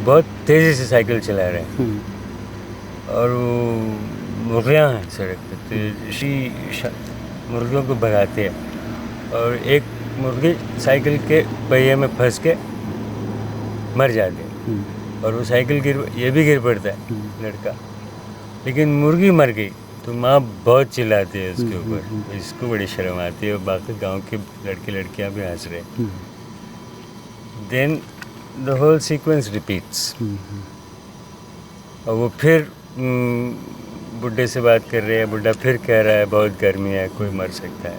बहुत तेज़ी से साइकिल चला रहे हैं और वो मुर्गियाँ हैं सड़क पे, तो इसी मुर्गियों को भगाते हैं और एक मुर्गी साइकिल के पहिए में फंस के मर जाती है और वो साइकिल ये भी गिर पड़ता है लड़का, लेकिन मुर्गी मर गई तो माँ बहुत चिल्लाती है उसके ऊपर, इसको बड़ी शर्म आती है और बाकी गांव के लड़के लड़कियां भी हंस रहे। Then the whole sequence repeats और वो फिर बुड्ढे से बात कर रहे हैं, बुड्ढा फिर कह रहा है बहुत गर्मी है, कोई मर सकता है,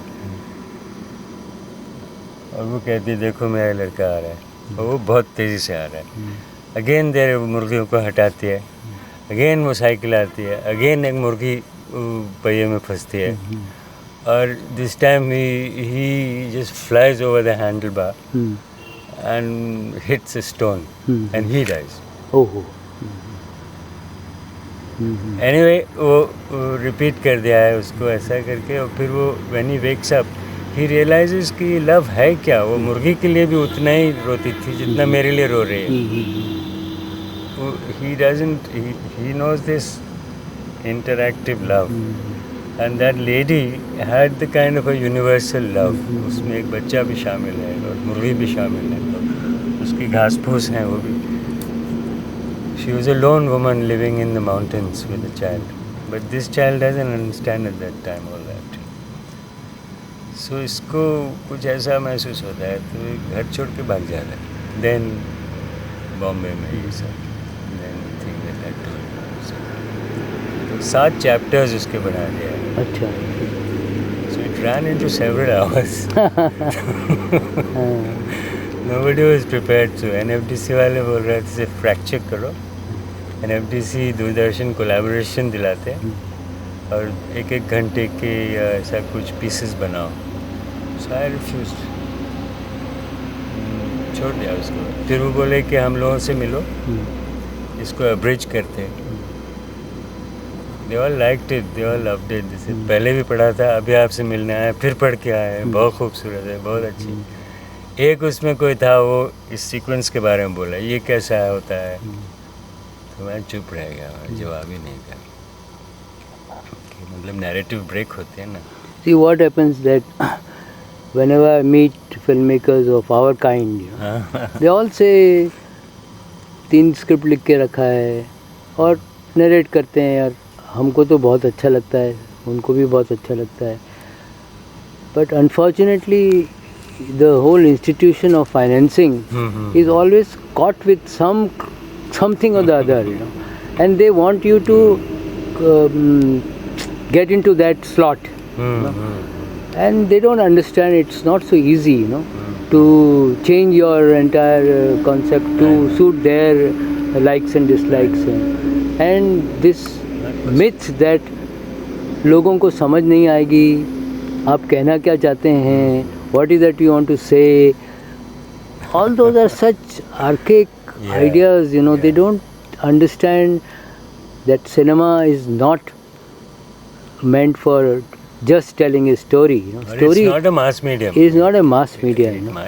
और वो कहती है देखो मेरा लड़का आ रहा है, और वो बहुत तेज़ी से आ रहा है। अगेन देर मुर्गियों को हटाती है, अगेन वो साइकिल आती है, अगेन एक मुर्गी पहिए में फंसती है और this time he just flies over the handle bar and hits a stone and he dies. Anyway वो रिपीट कर दिया है उसको ऐसा करके, और फिर वो when he wakes up he realises कि लव है क्या। वो मुर्गी के लिए भी उतना ही रोती थी जितना मेरे लिए रो रही है। He knows this interactive love and that lady had the kind of a universal love. उसमें एक बच्चा भी शामिल है और मुर्गी भी शामिल है, उसकी घास फूस हैं वो भी। She was a lone woman living in the mountains with a child, but this child doesn't understand at that time all that. So इसको कुछ ऐसा महसूस होता है तो घर छोड़ के भाग जाता है। Then बॉम्बे में ये सब 7 चैप्टर्स उसके बना दिया है। अच्छा। So it ran into several hours. Nobody was prepared to. NFDC वाले बोल रहे थे इसे फ्रैक्चर करो। NFDC दूरदर्शन कोलैबोरेशन दिलाते हैं और 1-1 घंटे के या ऐसा कुछ पीसेस बनाओ। So I refused. छोड़ दिया उसको। फिर वो बोले कि हम लोगों से मिलो, इसको अब्रिज करते हैं। They all liked it, they all loved it. जैसे पहले भी पढ़ा था, अभी आपसे मिलने आए, फिर पढ़ के आए, बहुत खूबसूरत है, बहुत अच्छी। एक उसमें कोई था वो इस सीक्वेंस के बारे में बोला, ये कैसा होता है, तो मैं चुप रह गया, जवाब ही नहीं दिया। मतलब नैरेटिव ब्रेक होते हैं ना। See what happens that whenever I meet filmmakers of our kind, you know, they all say 3 script लिख के रखा है और नरेट करते हैं यार, हमको तो बहुत अच्छा लगता है, उनको भी बहुत अच्छा लगता है, but unfortunately the whole institution of financing is always caught with something or the other, you know, and they want you to get into that slot, you know? And they don't understand it's not so easy, you know, to change your entire concept to suit their likes and dislikes, and this myth that लोगों को समझ नहीं आएगी आप कहना क्या चाहते हैं, what is that you want to say, all those are such archaic ideas, you know. They don't understand that cinema is not meant for just telling a story, you know. Story it's not a mass medium. Is not a mass media, you know.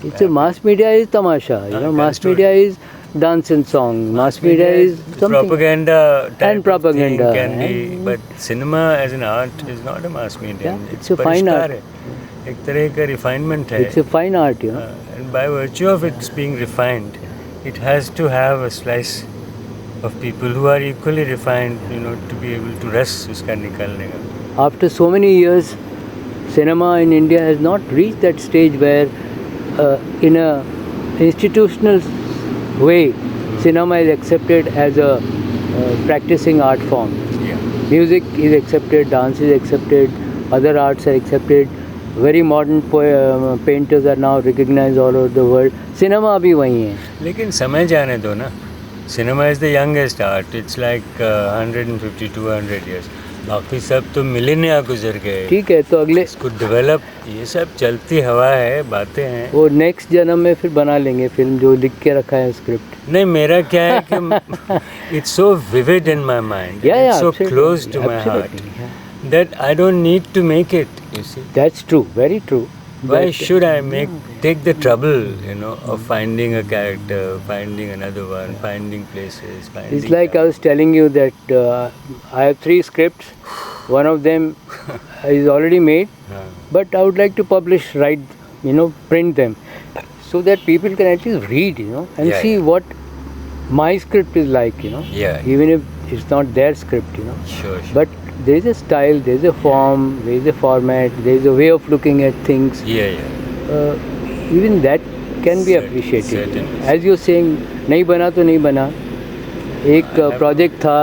It's a mass media is tamasha, you know. Mass media is dance and song. Mass media is something. Propaganda type and propaganda can be, but cinema as an art is not a mass medium. Yeah, it's a fine art. एक तरह का refinement है. It's a fine art, you know. And by virtue of its being refined, it has to have a slice of people who are equally refined, you know, to be able to रस उसका निकालने का. After so many years, cinema in India has not reached that stage where, in a institutional way, cinema is accepted as a practicing art form. Yeah. Music is accepted, dance is accepted, other arts are accepted. Very modern painters are now recognized all over the world. Cinema अभी वही है. लेकिन समय जाने दो ना. Cinema is the youngest art. It's like 150-200 years. बाकी सब तो मिलेनिया गुजर गए. ठीक है, तो अगले इसको डेवलप, ये सब चलती हवा है, बातें हैं. वो नेक्स्ट जन्म में फिर बना लेंगे फिल्म जो लिख के रखा है स्क्रिप्ट. नहीं, मेरा क्या है कि it's so vivid in my mind. It's so close to my heart that I don't need to make it. You see. That's true, very true. Why But- should I take the trouble, of finding a character, finding another one, finding places, finding... It's like I was telling you that I have 3 scripts. One of them is already made, but I would like to publish, print them, so that people can at least read, and Yeah, see yeah. what my script is like, Yeah. even if it's not their script, Sure. But there is a style, there is a form, there is a format, there is a way of looking at things. Yeah, yeah. Even that can be appreciated. Certainly. As you're saying, नहीं बना तो नहीं बना. एक project था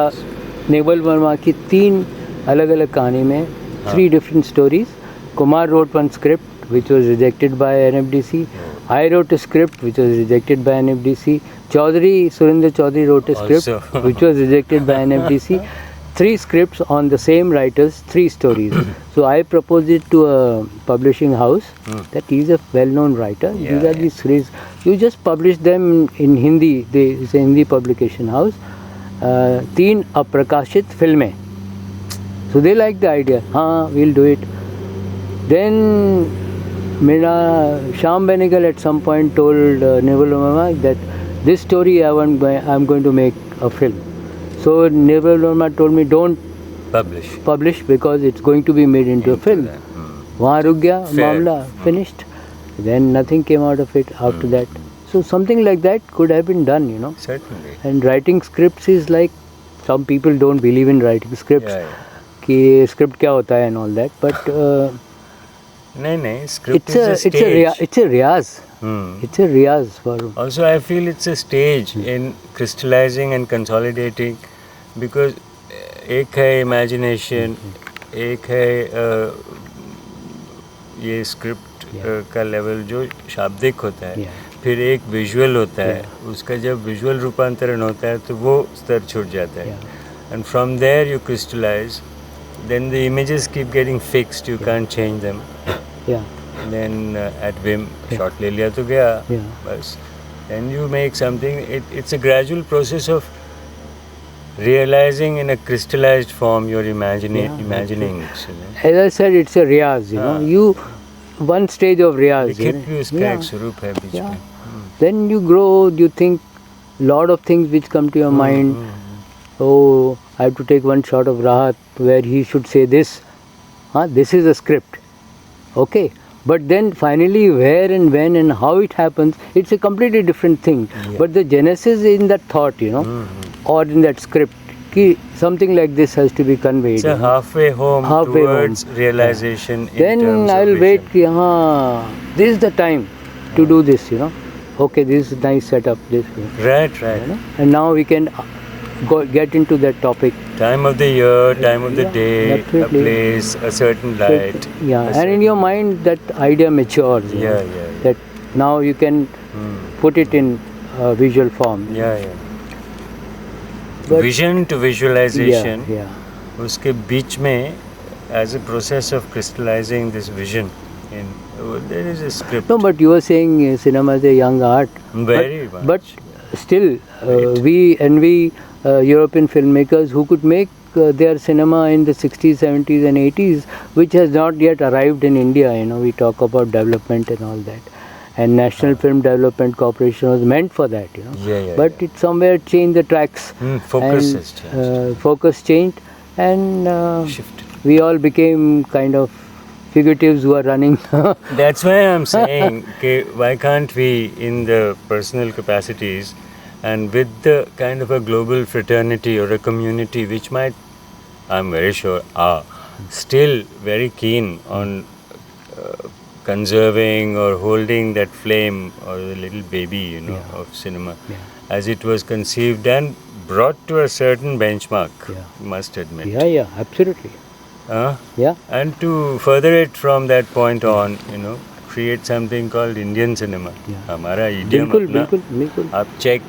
naval Verma की 3 अलग अलग कहानी में, 3 different stories. Kumar wrote one script which was rejected by NFDC. I wrote a script which was rejected by NFDC. Surinder Chaudhary wrote a script Also. which was rejected by NFDC. 3 scripts on the same writers, 3 stories. So I proposed it to a publishing house that he's a well-known writer. Yeah, These are these 3. You just publish them in Hindi. It's a Hindi publication house. 3 aprakashit filme. So they like the idea. We'll do it. Then Shyam Benegal at some point told Neval Verma that this story I'm going to make a film. So Neval Verma told me don't publish because it's going to be made into a film. वहाँ रुक गया मामला, finished. Then nothing came out of it after that. So something like that could have been done, Certainly. And writing scripts is like, some people don't believe in writing scripts. Yeah, कि script क्या होता है and all that, but No, script is a stage. it's a riyaz. It's a riyaz for. Also, I feel it's a stage in crystallizing and consolidating, because एक है imagination, एक है ये script का level जो शाब्दिक होता है, फिर एक visual होता है, उसका जब visual रूपांतरण होता है तो वो स्तर छूट जाता है, and from there you crystallize, then the images keep getting fixed, you can't change them. Yeah. Then at whim, shot ले लिया तो गया, Yeah. बस. Then you make something. It's a gradual process of realizing in a crystallized form your imaginings. As I said, it's a riyaz. One stage of riyaz. लिखित भी उसका एक स्वरूप है बीच में. Then you grow. You think lot of things which come to your mind. Oh, I have to take one shot of Rahat where he should say this. This is a script. Okay. But then finally where and when and how it happens, it's a completely different thing. Yeah. But the genesis in that thought, or in that script, something like this has to be conveyed. It's a halfway home towards realization. Then in terms I will of wait, vision. this is the time to do this, Okay, this is nice setup. This, Right. And now we can get into that topic. Time of the year, time of the day, absolutely. a place, a certain light. And in your mind that idea matures. Yeah. That now you can put it in visual form. Yeah. But- Vision to visualization. Yeah. उसके बीच में, as a process of crystallizing this vision, there is a script. No, but you were saying cinema is a young art. Very much. But still, we envy European filmmakers who could make their cinema in the 60s, 70s and 80s, which has not yet arrived in India. We talk about development and all that. And National Film Development Corporation was meant for that, But it somewhere changed the tracks. Focus and, has changed. Focus changed, and Shifted. we all became kind of fugitives who are running. That's why I'm saying, why can't we, in the personal capacities and with the kind of a global fraternity or a community which might, I'm very sure, are still very keen on conserving or holding that flame or the little baby, of cinema, as it was conceived and brought to a certain benchmark, must admit. Yeah, absolutely. Yeah. And to further it from that point on, create something called Indian cinema. हमारा idiom अपना. बिल्कुल. आप check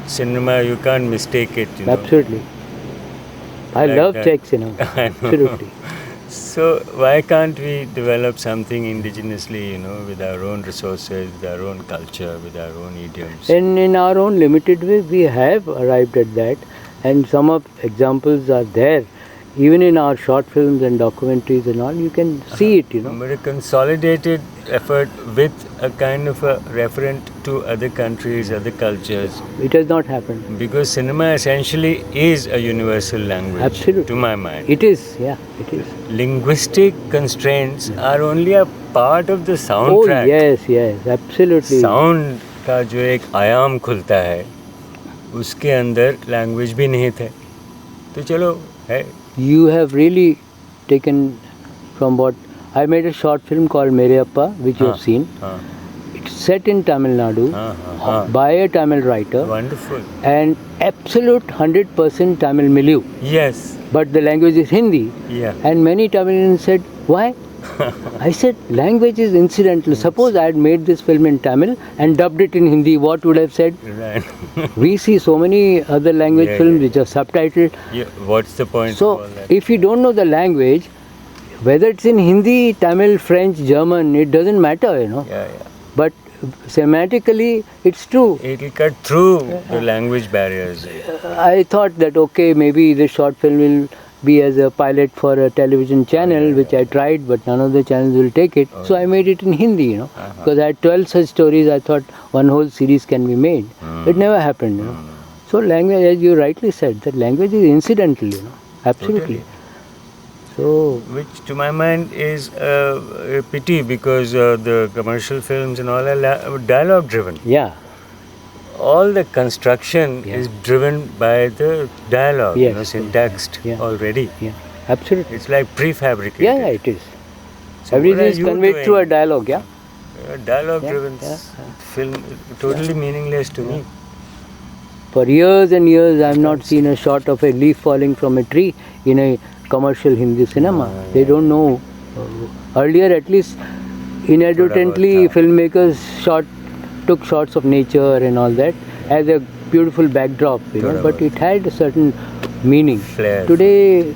cinema, you can't mistake it. Absolutely. I Like love that. Czech cinema. I know. Absolutely. So why can't we develop something indigenously, with our own resources, with our own culture, with our own idioms? And in our own limited way, we have arrived at that, and some of examples are there Even in our short films and documentaries and all, you can see it, you know. But a consolidated effort with a kind of a referent to other countries, other cultures. It has not happened. Because cinema essentially is a universal language. Absolutely. To my mind. It is, yeah, it is. Linguistic constraints are only a part of the Oh, soundtrack. yes, yes, absolutely. Sound का जो एक आयाम खुलता है उसके अंदर language भी नहीं थे तो चलो है You have really taken from what I made a short film called Mere Appa, which you have seen. हाँ It's set in Tamil Nadu हाँ by a Tamil writer wonderful and absolute 100% Tamil milieu. yes But the language is Hindi. yeah And many Tamilians said, why? I said, language is incidental. Suppose I had made this film in Tamil and dubbed it in Hindi, what would I have said? right We see so many other language Yeah, films yeah. which are subtitled. yeah, what's the point So, of all that if you don't know the language, whether it's in Hindi, Tamil, French, German, it doesn't matter, you know. yeah But semantically, it's true. it'll cut through the language barriers I thought that, okay, maybe this short film will be as a pilot for a television channel, which I tried, but none of the channels will take it. So I made it in Hindi, you know, because I had 12 such stories. I thought one whole series can be made. It never happened, you know. So language, as you rightly said, that language is incidental, you know, absolutely. So which to my mind is a pity because the commercial films and all are dialogue driven yeah, all the construction Yeah. is driven by the dialogue, Yes, you know, syntaxed Yeah. already. yeah, absolutely. It's like prefabricated. Yeah, yeah, it is. So Everything what are is you conveyed through a doing? dialogue, yeah. Dialogue Yeah, driven yeah, film, totally meaningless to me. For years and years, I have not seen a shot of a leaf falling from a tree in a commercial Hindi cinema. They don't know. Earlier, at least, inadvertently, Thoda bahut tha. filmmakers took shots of nature and all that as a beautiful backdrop, you know. Thoda But bahut. it had a certain meaning. Flair. Today,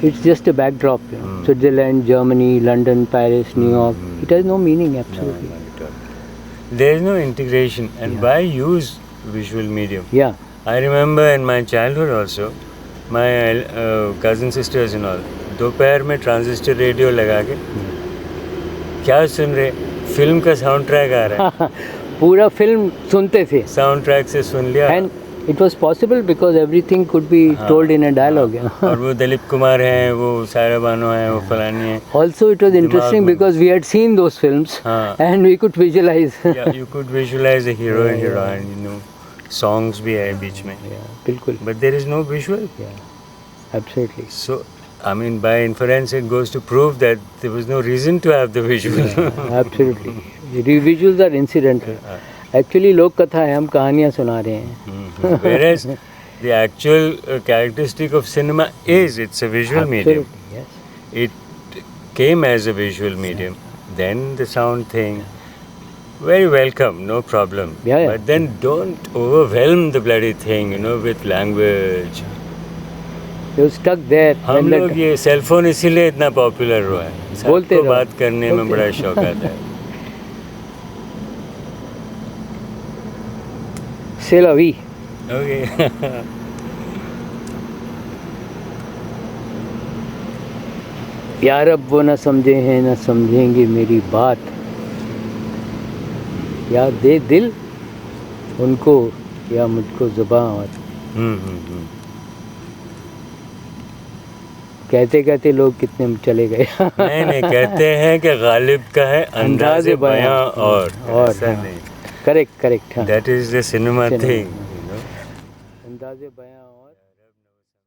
it's just a backdrop, you know. Switzerland, Germany, London, Paris, New York. It has no meaning, absolutely. Not at all. There is no integration, and why use visual medium? Yeah. I remember in my childhood also, my cousin sisters and all, दोपहर में transistor radio लगा के क्या सुन रहे film का sound track आ रहा है पूरा फिल्म सुनते थे. साउंड ट्रैक से सुन लिया And it was possible because everything could be told in a dialogue. You know. और वो दिलीप कुमार हैं वो सायरा बानो हैं वो फलानी हैं Also, it was interesting में- because we had seen those films हाँ. and we could visualize. yeah, you could visualize a hero and heroine, you know, songs भी है बीच में Yeah, बिल्कुल. but there is no visual. Yeah, absolutely. So I mean by inference it goes to prove that there was no reason to have the visual. Absolutely. The visuals are incidental. Actually, लोक कथा है, हम कहानियाँ सुना रहे हैं. Whereas the actual characteristic of cinema is it's a visual medium. Absolutely, yes. It came as a visual medium. Then the sound thing, very welcome, no problem. Yeah, yeah. But then don't overwhelm the bloody thing, you know, with language. They were stuck there. हम when लोग that- ये cell phone इसीलिए इतना popular हुआ है बोलते सबको रहो। बात करने में बड़ा शौक आता है C'est la vie. ओके यार अब वो न समझे हैं न समझेंगे मेरी बात. यार दे दिल उनको या मुझको जुबान. कहते कहते लोग कितने चले गए. नहीं कहते हैं कि गालिब का है अंदाज़े बयां और ऐसा हाँ. नहीं करेक्ट करेक्ट. हाँ. That is the cinema Cinema. Thing अंदाज़े बयां और